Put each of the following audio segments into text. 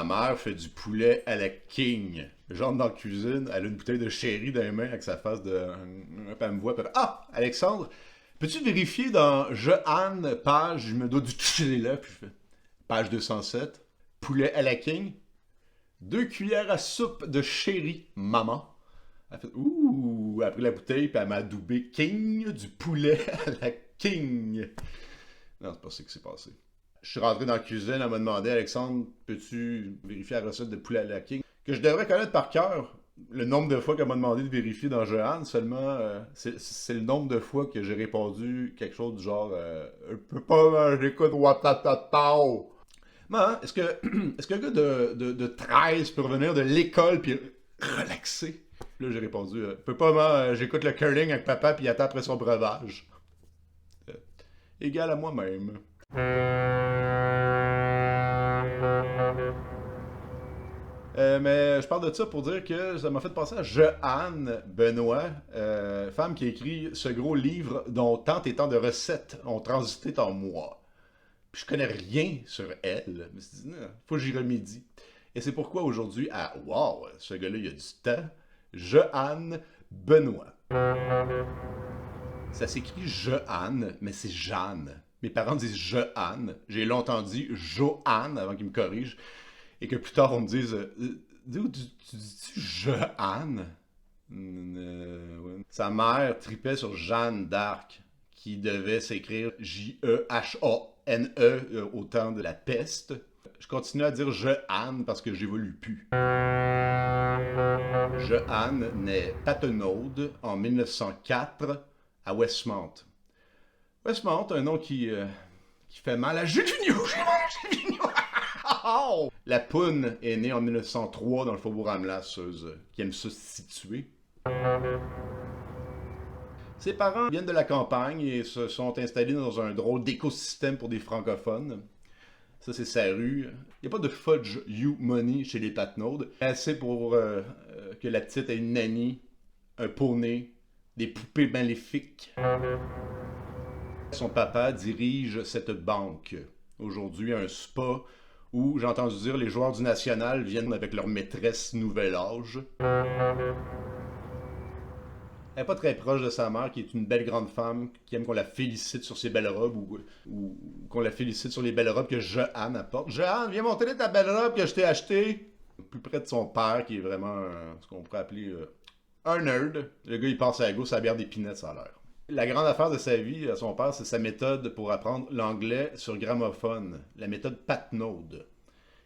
mère fait du poulet à la king. J'entre dans la cuisine, elle a une bouteille de sherry dans les mains avec sa face de... Puis elle me voit, puis elle fait, ah, Alexandre, peux-tu vérifier dans Je Anne, page, je me dois du toucher là, puis je fais, page 207, poulet à la king, 2 cuillères à soupe de sherry, maman. Elle fait, ouh, elle a pris la bouteille, puis elle m'a adoubé king, du poulet à la king. Non, c'est pas ça qui s'est passé. Je suis rentré dans la cuisine, elle m'a demandé, Alexandre, peux-tu vérifier la recette de poulet à la king? Que je devrais connaître par cœur. Le nombre de fois qu'elle m'a demandé de vérifier dans Jeanne, seulement, c'est le nombre de fois que j'ai répondu quelque chose du genre je peux pas manger quoi de watatatao. Mais hein, est-ce qu'un gars de 13 peut revenir de l'école puis relaxer? Là, j'ai répondu peut pas, j'écoute le curling avec papa puis il attend après son breuvage. Égal à moi-même. Mais je parle de ça pour dire que ça m'a fait penser à Jeanne Benoît, femme qui a écrit ce gros livre dont tant et tant de recettes ont transité en moi. Puis je connais rien sur elle. Je me suis dit, non, faut que j'y remédie. Et c'est pourquoi aujourd'hui, wow, ce gars-là, il a du temps, Jeanne Benoît. Ça s'écrit Jeanne, mais c'est Jeanne. Mes parents disent Jeanne. J'ai longtemps dit Joanne avant qu'ils me corrigent. Et que plus tard, on me dise tu dis-tu Jeanne? Ouais. Sa mère tripait sur Jeanne d'Arc, qui devait s'écrire Jehane au temps de la peste. Je continue à dire Jeanne parce que j'évolue plus. Jeanne naît Patenaude en 1904 à Westmount. Westmount, un nom qui fait mal à Junior. La Poune est née en 1903 dans le faubourg Amelas, qui aime se situer. Ses parents viennent de la campagne et se sont installés dans un drôle d'écosystème pour des francophones. Ça, c'est sa rue. Il n'y a pas de fudge you money chez les Patenaudes. Assez pour que la petite ait une nanny, un poney, des poupées maléfiques. Son papa dirige cette banque. Aujourd'hui, un spa où, j'ai entendu dire, les joueurs du National viennent avec leur maîtresse nouvel âge. Elle n'est pas très proche de sa mère, qui est une belle grande femme, qui aime qu'on la félicite sur ses belles robes ou qu'on la félicite sur les belles robes que Jeanne apporte. Jeanne, viens montrer ta belle robe que je t'ai achetée. Plus près de son père, qui est vraiment ce qu'on pourrait appeler un nerd. Le gars, il passe à la gauche, à la bière d'épinette, ça a l'air. La grande affaire de sa vie, à son père, c'est sa méthode pour apprendre l'anglais sur gramophone, la méthode Patnaud.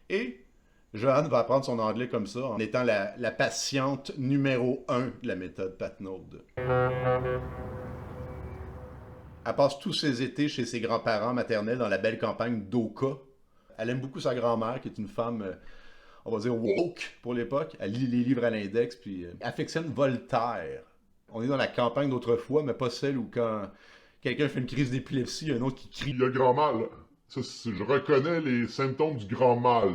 Et Joanne va apprendre son anglais comme ça, en étant la patiente numéro 1 de la méthode Patnaud. Elle passe tous ses étés chez ses grands-parents maternels dans la belle campagne d'Oka. Elle aime beaucoup sa grand-mère, qui est une femme, on va dire, woke pour l'époque. Elle lit les livres à l'index, puis affectionne Voltaire. On est dans la campagne d'autrefois, mais pas celle où quand quelqu'un fait une crise d'épilepsie, il y a un autre qui crie. Il y a grand mal. Ça, je reconnais les symptômes du grand mal.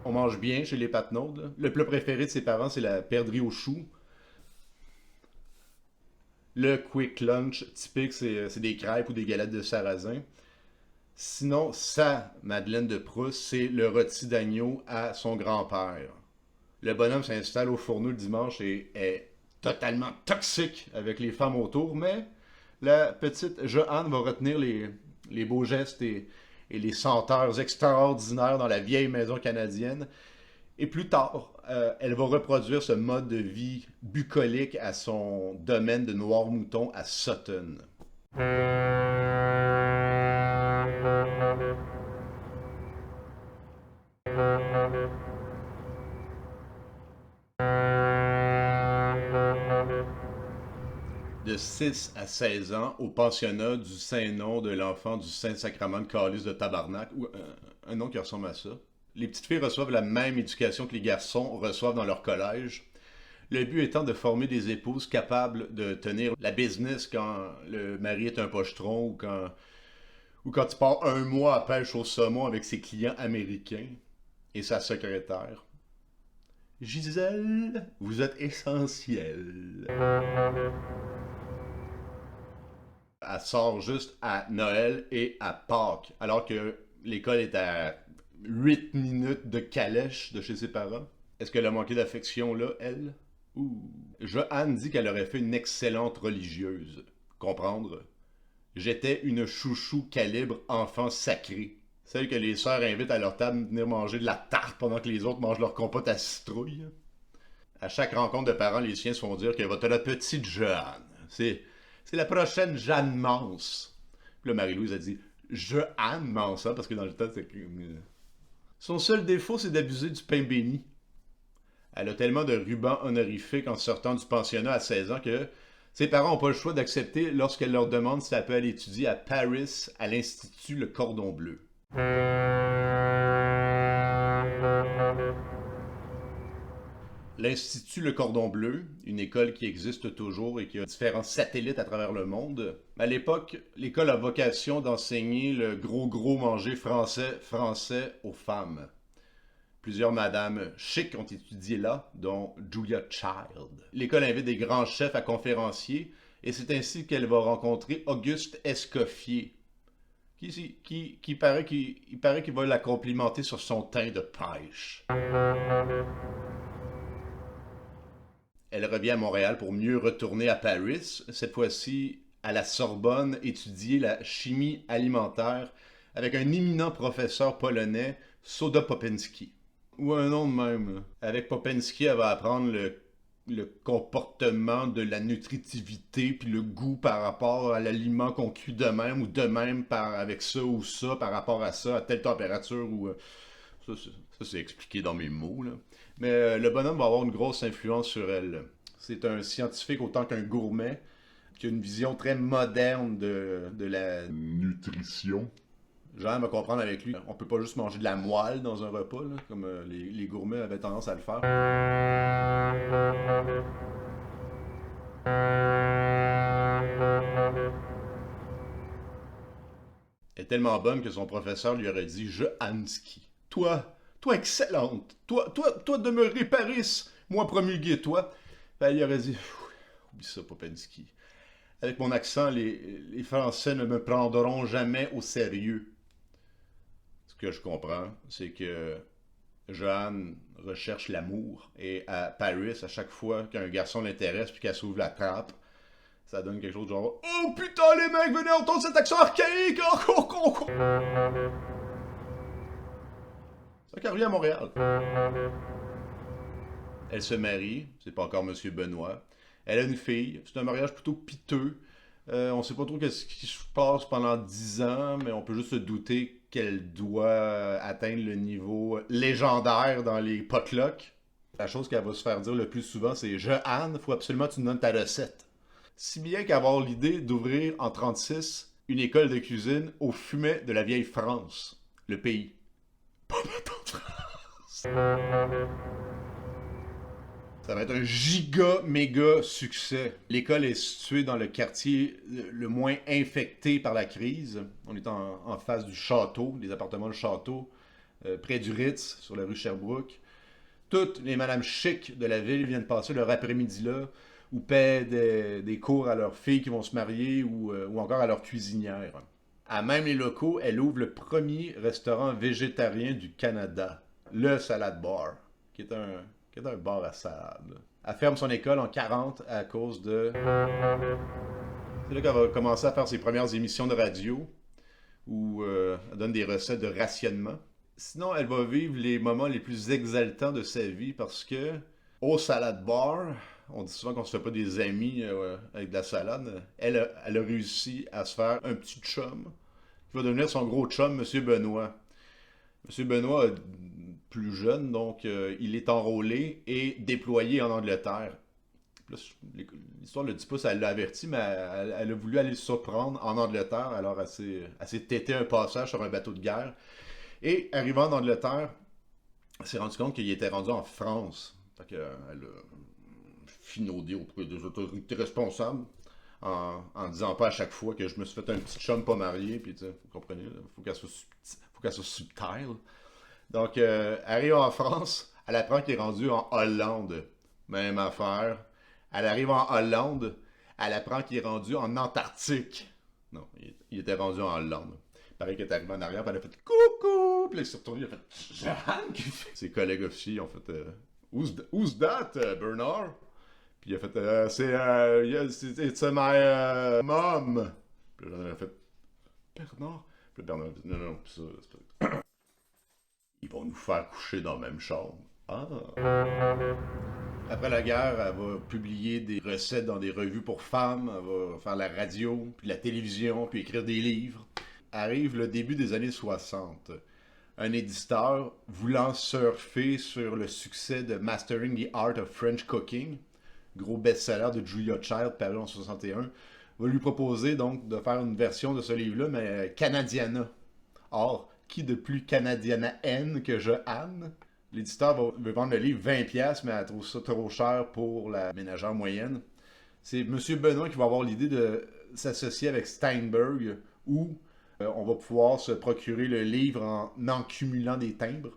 On mange bien chez les Patnaud. Le plat préféré de ses parents, c'est la perdrix aux choux. Le quick lunch typique, c'est des crêpes ou des galettes de sarrasin. Sinon, sa Madeleine de Proust, c'est le rôti d'agneau à son grand-père. Le bonhomme s'installe au fourneau le dimanche et est totalement toxique avec les femmes autour, mais la petite Joanne va retenir les beaux gestes et les senteurs extraordinaires dans la vieille maison canadienne. Et plus tard, elle va reproduire ce mode de vie bucolique à son domaine de Noirmouton à Sutton. De 6 à 16 ans au pensionnat du Saint-Nom de l'enfant du Saint-Sacrement de Calice de Tabarnak, ou un nom qui ressemble à ça. Les petites filles reçoivent la même éducation que les garçons reçoivent dans leur collège. Le but étant de former des épouses capables de tenir la business quand le mari est un pochetron ou quand il part un mois à pêche au saumon avec ses clients américains et sa secrétaire. Gisèle, vous êtes essentielle. Elle sort juste à Noël et à Pâques, alors que l'école est à 8 minutes de calèche de chez ses parents. Est-ce qu'elle a manqué d'affection là, elle? Ouh. Joanne dit qu'elle aurait fait une excellente religieuse. Comprendre? J'étais une chouchou calibre enfant sacré. Celle que les sœurs invitent à leur table de venir manger de la tarte pendant que les autres mangent leur compote à citrouille. À chaque rencontre de parents, les chiens se font dire que votre la petite Jeanne, c'est la prochaine Jeanne Mance. Puis là, Marie-Louise a dit Jeanne Mance, hein, parce que dans le temps, c'est que... Son seul défaut, c'est d'abuser du pain béni. Elle a tellement de rubans honorifiques en sortant du pensionnat à 16 ans que ses parents n'ont pas le choix d'accepter lorsqu'elle leur demande si elle peut aller étudier à Paris, à l'Institut Le Cordon Bleu. L'Institut Le Cordon Bleu, une école qui existe toujours et qui a différents satellites à travers le monde. À l'époque, l'école a vocation d'enseigner le gros manger français aux femmes. Plusieurs madames chic ont étudié là, dont Julia Child. L'école invite des grands chefs à conférencier et c'est ainsi qu'elle va rencontrer Auguste Escoffier, qui paraît qu'il va la complimenter sur son teint de pêche. Elle revient à Montréal pour mieux retourner à Paris, cette fois-ci à la Sorbonne, étudier la chimie alimentaire avec un éminent professeur polonais, Soda Popinski. Ou un nom de même. Avec Popinski, elle va apprendre le comportement de la nutritivité puis le goût par rapport à l'aliment qu'on cuit de même ou de même avec ça ou ça par rapport à ça, à telle température ou... Ça, c'est expliqué dans mes mots, là. Mais le bonhomme va avoir une grosse influence sur elle. C'est un scientifique autant qu'un gourmet qui a une vision très moderne de la Nutrition. Jean va comprendre avec lui. On peut pas juste manger de la moelle dans un repas, là, comme les gourmets avaient tendance à le faire. Elle est tellement bonne que son professeur lui aurait dit « Johanski, toi excellente, toi demeurer Paris, moi promulguer-toi. » Ben, il aurait dit « Oublie ça, Popinski. Avec mon accent, les Français ne me prendront jamais au sérieux. » Ce que je comprends, c'est que Joanne recherche l'amour. Et à Paris, à chaque fois qu'un garçon l'intéresse puis qu'elle s'ouvre la trappe, ça donne quelque chose de genre « Oh putain, les mecs, venez entendre cet accent archaïque! » C'est qu'elle revient à Montréal. Elle se marie, c'est pas encore Monsieur Benoît. Elle a une fille, c'est un mariage plutôt piteux. On sait pas trop ce qui se passe pendant 10 ans, mais on peut juste se douter qu'elle doit atteindre le niveau légendaire dans les potlucks. La chose qu'elle va se faire dire le plus souvent, c'est « Joanne, faut absolument que tu nous donnes ta recette. » Si bien qu'avoir l'idée d'ouvrir en 1936 une école de cuisine au fumet de la vieille France, le pays. Pas tant de France. Ça va être un méga succès. L'école est située dans le quartier le moins infecté par la crise. On est en face du château, des appartements de château, près du Ritz, sur la rue Sherbrooke. Toutes les madames chic de la ville viennent passer leur après-midi là, ou paient des cours à leurs filles qui vont se marier, ou encore à leurs cuisinières. À même les locaux, elle ouvre le premier restaurant végétarien du Canada, le Salad Bar, qui est un bar à salade. Elle ferme son école en 40 à cause de... C'est là qu'elle va commencer à faire ses premières émissions de radio, où elle donne des recettes de rationnement. Sinon, elle va vivre les moments les plus exaltants de sa vie parce que, au Salad Bar, on dit souvent qu'on se fait pas des amis avec de la salade, elle a réussi à se faire un petit chum, qui va devenir son gros chum, Monsieur Benoît. Monsieur Benoît, plus jeune, donc il est enrôlé et déployé en Angleterre. L'histoire ne le dit pas si elle l'a averti, mais elle a voulu aller le surprendre en Angleterre, alors elle s'est tété un passage sur un bateau de guerre. Et arrivant en Angleterre, elle s'est rendu compte qu'il était rendu en France. Fait qu'elle a finaudé auprès des autorités responsables en disant pas à chaque fois que je me suis fait un petit chum pas marié, puis vous comprenez, il faut qu'elle soit subtile. Donc, arrive en France, elle apprend qu'il est rendu en Hollande. Même affaire. Elle arrive en Hollande, elle apprend qu'il est rendu en Antarctique. Non, il était rendu en Hollande. Pareil qu'il est arrivé en arrière, puis elle a fait coucou, puis là, il s'est retourné, il a fait Jeanne, qui fait. Ses collègues officiers ont fait who's that, Bernard? Puis il a fait yes, it's my mom. Puis là, Jeanne a fait Bernard? Puis Bernard a dit non, ça, c'est pas. Ils vont nous faire coucher dans la même chambre. Ah! Après la guerre, elle va publier des recettes dans des revues pour femmes, elle va faire la radio, puis la télévision, puis écrire des livres. Arrive le début des années 60. Un éditeur, voulant surfer sur le succès de Mastering the Art of French Cooking, gros best-seller de Julia Child paru en 61, va lui proposer donc de faire une version de ce livre-là, mais canadiana. Or, qui de plus canadiana N que Jeanne? L'éditeur veut vendre le livre 20$, mais elle trouve ça trop cher pour la ménagère moyenne. C'est M. Benoît qui va avoir l'idée de s'associer avec Steinberg, où on va pouvoir se procurer le livre en cumulant des timbres.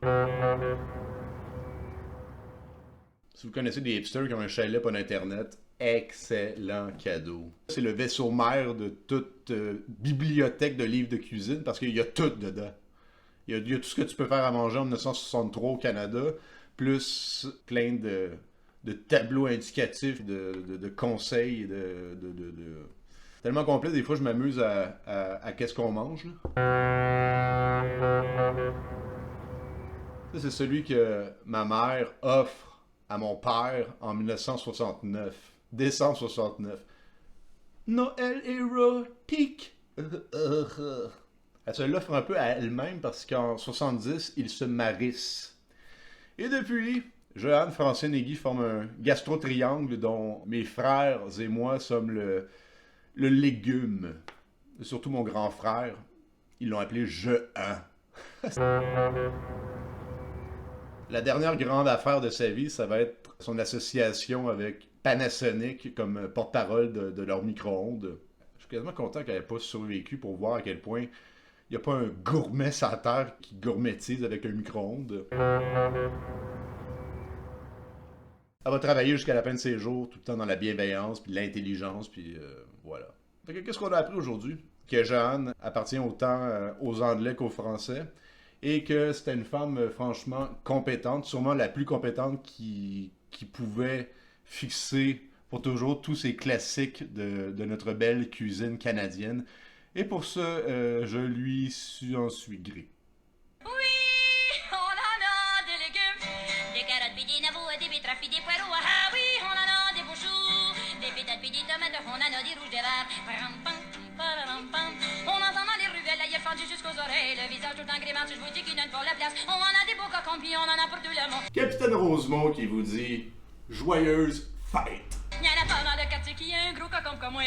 Si vous connaissez des hipsters qui ont un chalet pas d'internet, excellent cadeau. C'est le vaisseau mère de toute bibliothèque de livres de cuisine, parce qu'il y a tout dedans. Il y a tout ce que tu peux faire à manger en 1963 au Canada, plus plein de tableaux indicatifs, de conseils, tellement complet, des fois je m'amuse à qu'est-ce qu'on mange. Ça, c'est celui que ma mère offre à mon père en 1969. Décembre 69. Noël érotique. Elle se l'offre un peu à elle-même parce qu'en 70, ils se marissent. Et depuis, Jeanne, Francine et Guy forment un gastro-triangle dont mes frères et moi sommes le légume. Et surtout mon grand frère, ils l'ont appelé Jehan. La dernière grande affaire de sa vie, ça va être son association avec Panasonic comme porte-parole de leur micro-ondes. Je suis quasiment content qu'elle n'ait pas survécu pour voir à quel point il n'y a pas un gourmet sur la terre qui gourmetise avec un micro-ondes. Elle va travailler jusqu'à la fin de ses jours, tout le temps dans la bienveillance, puis l'intelligence, puis voilà. Fait que qu'est-ce qu'on a appris aujourd'hui? Que Jeanne appartient autant aux Anglais qu'aux Français, et que c'était une femme franchement compétente, sûrement la plus compétente qui pouvait fixer pour toujours tous ces classiques de notre belle cuisine canadienne. Et pour ça, je lui en suis gré. Oui, on en a des légumes, des carottes, puis des navots, des betteraves, puis des poireaux. Ah oui, on en a des beaux choux, des pétates, puis des tomates, on en a des rouges, des verts. On entend dans les ruelles, l'aïeul fendu jusqu'aux oreilles, le visage tout en gréement, je vous dis qu'il donne pour la place. On en a des beaux cocons, puis on en a pour tout le monde. Capitaine Rosemont qui vous dit joyeuse fête. Y'en a pas dans le quartier qui a un gros cocon comme moi.